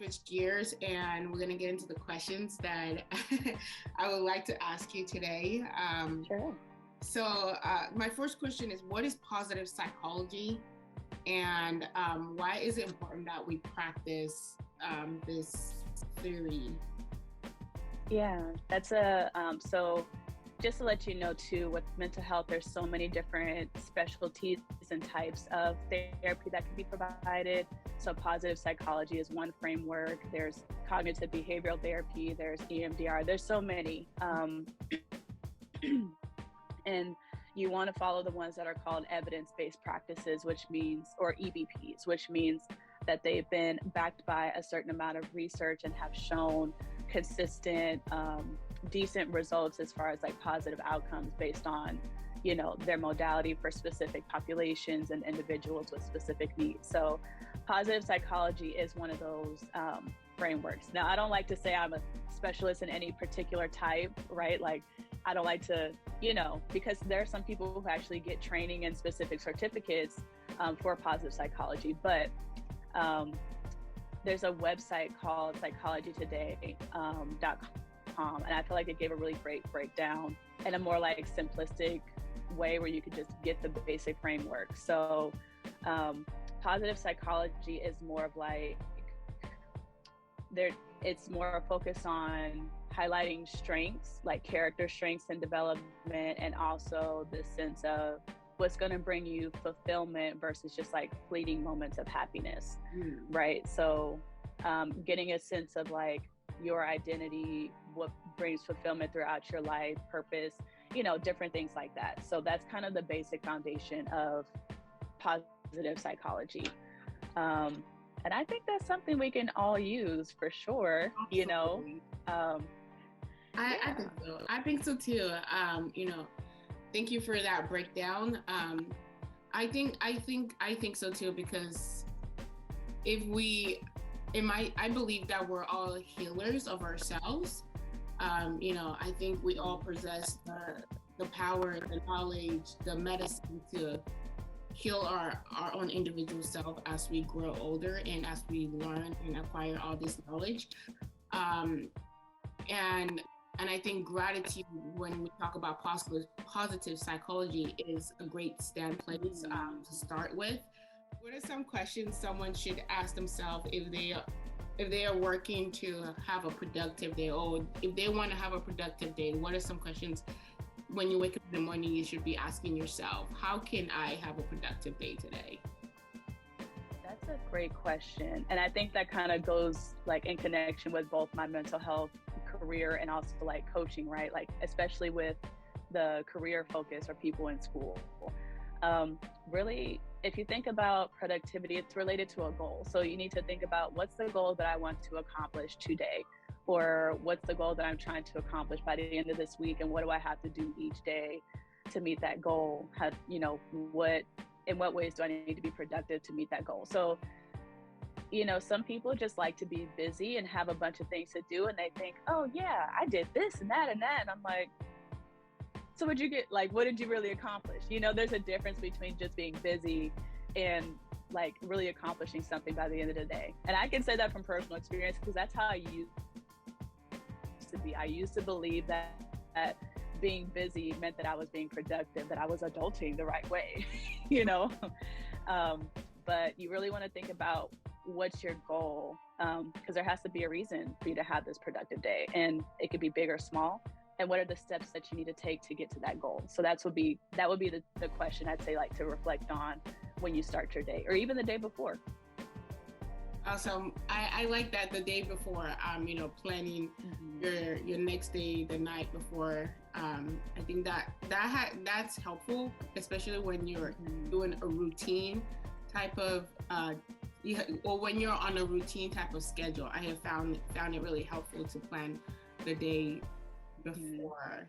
switch gears and we're going to get into the questions that I would like to ask you today. Sure. My first question is, what is positive psychology, and why is it important that we practice this theory? Yeah, so just to let you know too, with mental health, there's so many different specialties and types of therapy that can be provided. So positive psychology is one framework. There's cognitive behavioral therapy, there's EMDR, there's so many. And you want to follow the ones that are called evidence-based practices, which means, or EBPs, which means that they've been backed by a certain amount of research and have shown consistent, decent results as far as like positive outcomes based on, their modality for specific populations and individuals with specific needs. So positive psychology is one of those frameworks. Now, I don't like to say I'm a specialist in any particular type, right? Like, I don't like to, because there are some people who actually get training and specific certificates for positive psychology, but there's a website called psychologytoday.com, and I feel like it gave a really great breakdown in a more like simplistic way where you could just get the basic framework. So positive psychology is more of like, it's more a focus on highlighting strengths, like character strengths and development, and also the sense of what's going to bring you fulfillment versus just like fleeting moments of happiness, right? So getting a sense of like your identity, what brings fulfillment throughout your life, purpose, different things like that. So that's kind of the basic foundation of positive psychology. And I think that's something we can all use for sure, Absolutely. I think so. I think so too. Thank you for that breakdown. I think so too, because I believe that we're all healers of ourselves. I think we all possess the power, the knowledge, the medicine to heal our own individual self as we grow older and as we learn and acquire all this knowledge. And I think gratitude, when we talk about positive psychology, is a great stand place to start with. What are some questions someone should ask themselves if they are working to have a productive day, or if they want to have a productive day? What are some questions when you wake up in the morning you should be asking yourself? How can I have a productive day today? That's a great question. And I think that kind of goes like in connection with both my mental health career and also like coaching, right? Like, especially with the career focus or people in school. Really, if you think about productivity, it's related to a goal. So you need to think about, what's the goal that I want to accomplish today? Or what's the goal that I'm trying to accomplish by the end of this week? And what do I have to do each day to meet that goal? In what ways do I need to be productive to meet that goal? So, some people just like to be busy and have a bunch of things to do, and they think, oh yeah, I did this and that and that. And I'm like, so what did you really accomplish? There's a difference between just being busy and like really accomplishing something by the end of the day. And I can say that from personal experience, because that's how I used to be. I used to believe that being busy meant that I was being productive, that I was adulting the right way, but you really want to think about what's your goal, because there has to be a reason for you to have this productive day, and it could be big or small. And what are the steps that you need to take to get to that goal? So that would be the question I'd say, like, to reflect on when you start your day, or even the day before. Awesome. I like that, the day before, planning your next day the night before. I think that's helpful, especially when you're doing a routine type of, or when you're on a routine type of schedule. I have found it really helpful to plan the day before.